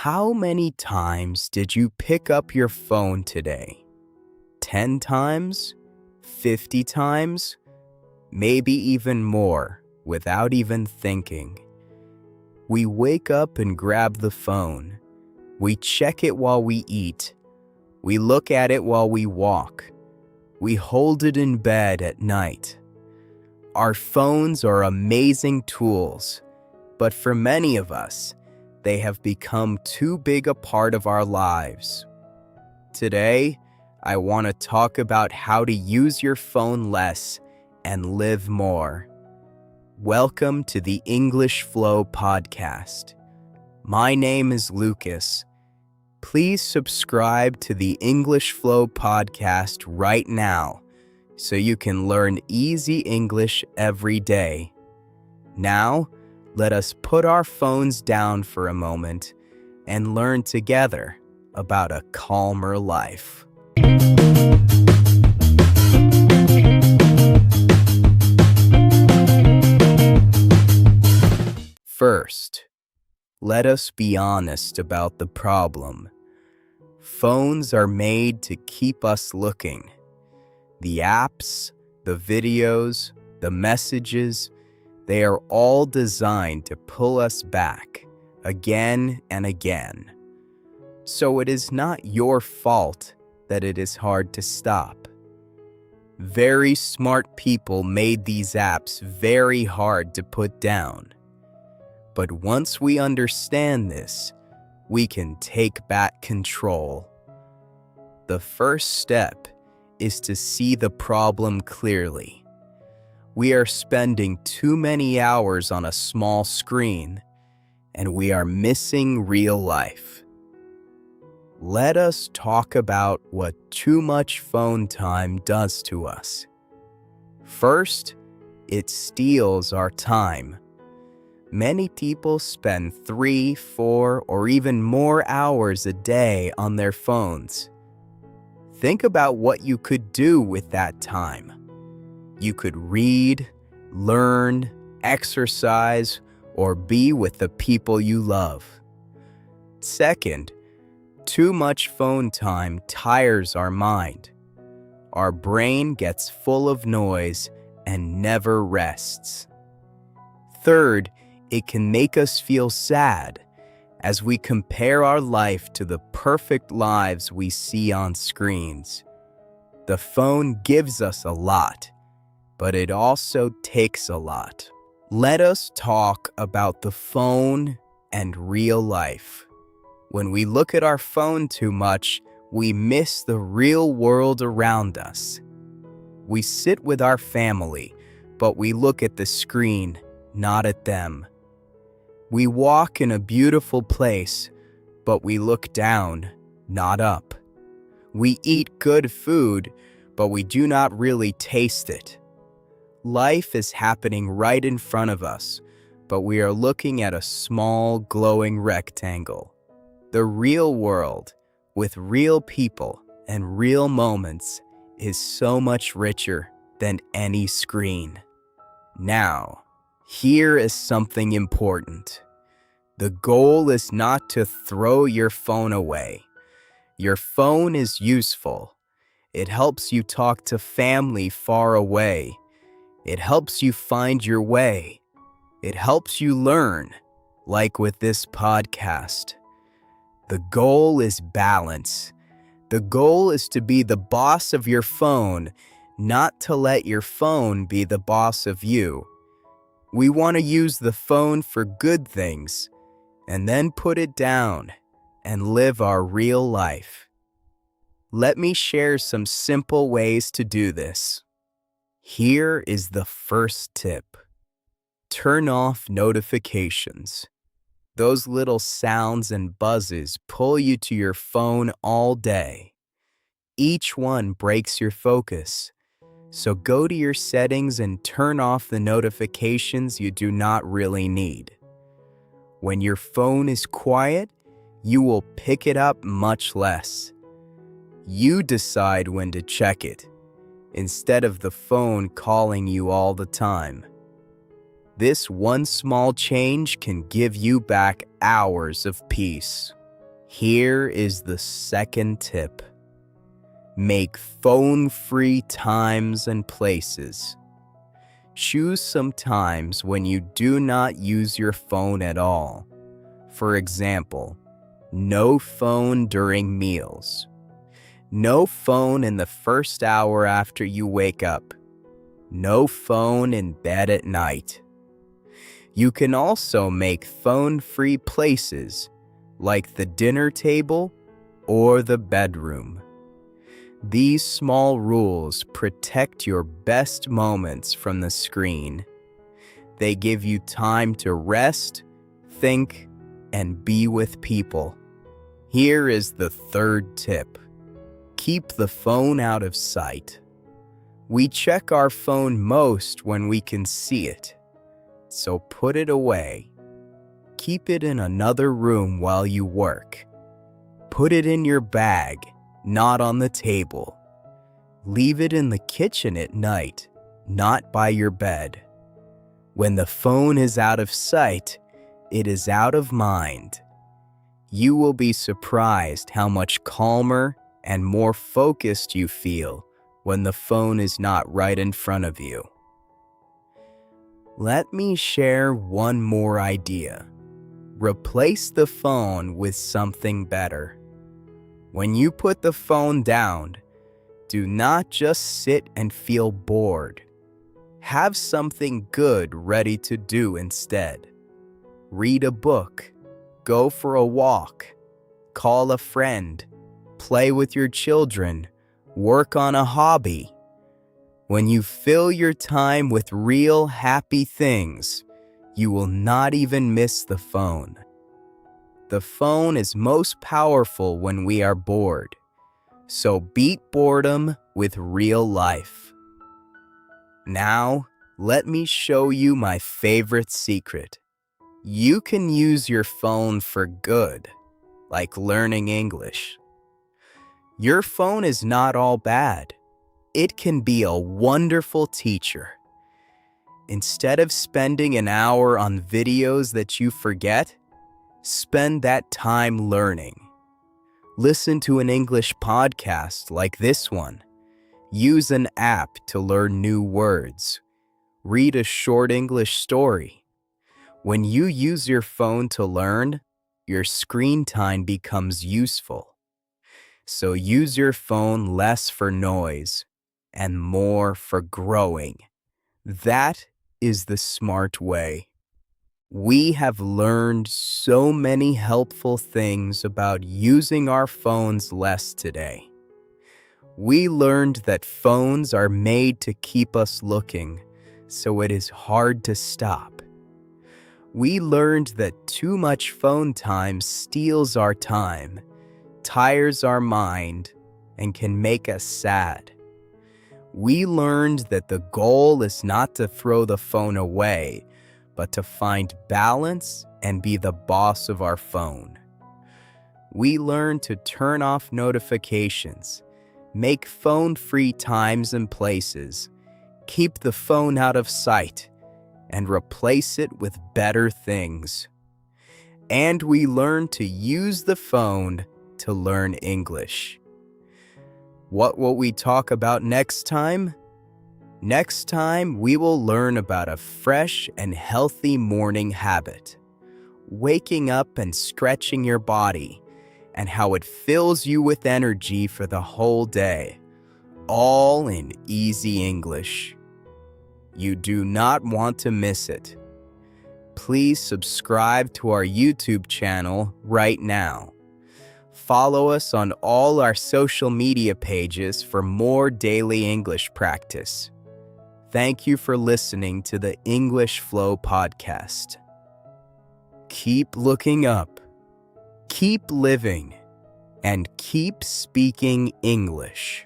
How many times did you pick up your phone today? 10 times? 50 times? Maybe even more, without even thinking. We wake up and grab the phone. We check it while we eat. We look at it while we walk. We hold it in bed at night. Our phones are amazing tools, but for many of us, they have become too big a part of our lives. Today, I want to talk about how to use your phone less and live more. Welcome to the English Flow podcast. My name is Lucas. Please subscribe to the English Flow podcast right now so you can learn easy English every day. Now, let us put our phones down for a moment and learn together about a calmer life. First, let us be honest about the problem. Phones are made to keep us looking. The apps, the videos, the messages, they are all designed to pull us back again and again. So it is not your fault that it is hard to stop. Very smart people made these apps very hard to put down. But once we understand this, we can take back control. The first step is to see the problem clearly. We are spending too many hours on a small screen, and we are missing real life. Let us talk about what too much phone time does to us. First, it steals our time. Many people spend 3, 4, or even more hours a day on their phones. Think about what you could do with that time. You could read, learn, exercise, or be with the people you love. Second, too much phone time tires our mind. Our brain gets full of noise and never rests. Third, it can make us feel sad as we compare our life to the perfect lives we see on screens. The phone gives us a lot, but it also takes a lot. Let us talk about the phone and real life. When we look at our phone too much, we miss the real world around us. We sit with our family, but we look at the screen, not at them. We walk in a beautiful place, but we look down, not up. We eat good food, but we do not really taste it. Life is happening right in front of us, but we are looking at a small, glowing rectangle. The real world, with real people and real moments, is so much richer than any screen. Now, here is something important. The goal is not to throw your phone away. Your phone is useful. It helps you talk to family far away. It helps you find your way. It helps you learn, like with this podcast. The goal is balance. The goal is to be the boss of your phone, not to let your phone be the boss of you. We want to use the phone for good things, and then put it down and live our real life. Let me share some simple ways to do this. Here is the first tip. Turn off notifications. Those little sounds and buzzes pull you to your phone all day. Each one breaks your focus. So go to your settings and turn off the notifications you do not really need. When your phone is quiet, you will pick it up much less. You decide when to check it, instead of the phone calling you all the time. This one small change can give you back hours of peace. Here is the second tip. Make phone-free times and places. Choose some times when you do not use your phone at all. For example, no phone during meals. No phone in the first hour after you wake up. No phone in bed at night. You can also make phone-free places like the dinner table or the bedroom. These small rules protect your best moments from the screen. They give you time to rest, think, and be with people. Here is the third tip. Keep the phone out of sight. We check our phone most when we can see it, so put it away. Keep it in another room while you work. Put it in your bag, not on the table. Leave it in the kitchen at night, not by your bed. When the phone is out of sight, it is out of mind. You will be surprised how much calmer and more focused you feel when the phone is not right in front of you. Let me share one more idea. Replace the phone with something better. When you put the phone down, do not just sit and feel bored. Have something good ready to do instead. Read a book, go for a walk, call a friend, play with your children, work on a hobby. When you fill your time with real happy things, you will not even miss the phone. The phone is most powerful when we are bored, so beat boredom with real life. Now, let me show you my favorite secret. You can use your phone for good, like learning English. Your phone is not all bad. It can be a wonderful teacher. Instead of spending an hour on videos that you forget, spend that time learning. Listen to an English podcast like this one. Use an app to learn new words. Read a short English story. When you use your phone to learn, your screen time becomes useful. So use your phone less for noise and more for growing. That is the smart way. We have learned so many helpful things about using our phones less today. We learned that phones are made to keep us looking, so it is hard to stop. We learned that too much phone time steals our time, tires our mind, and can make us sad. We learned that the goal is not to throw the phone away, but to find balance and be the boss of our phone. We learned to turn off notifications, make phone-free times and places, keep the phone out of sight, and replace it with better things. And we learned to use the phone to learn English. What will we talk about next time? Next time, we will learn about a fresh and healthy morning habit, waking up and stretching your body, and how it fills you with energy for the whole day, all in easy English. You do not want to miss it. Please subscribe to our YouTube channel right now. Follow us on all our social media pages for more daily English practice. Thank you for listening to the English Flow podcast. Keep looking up, keep living, and keep speaking English.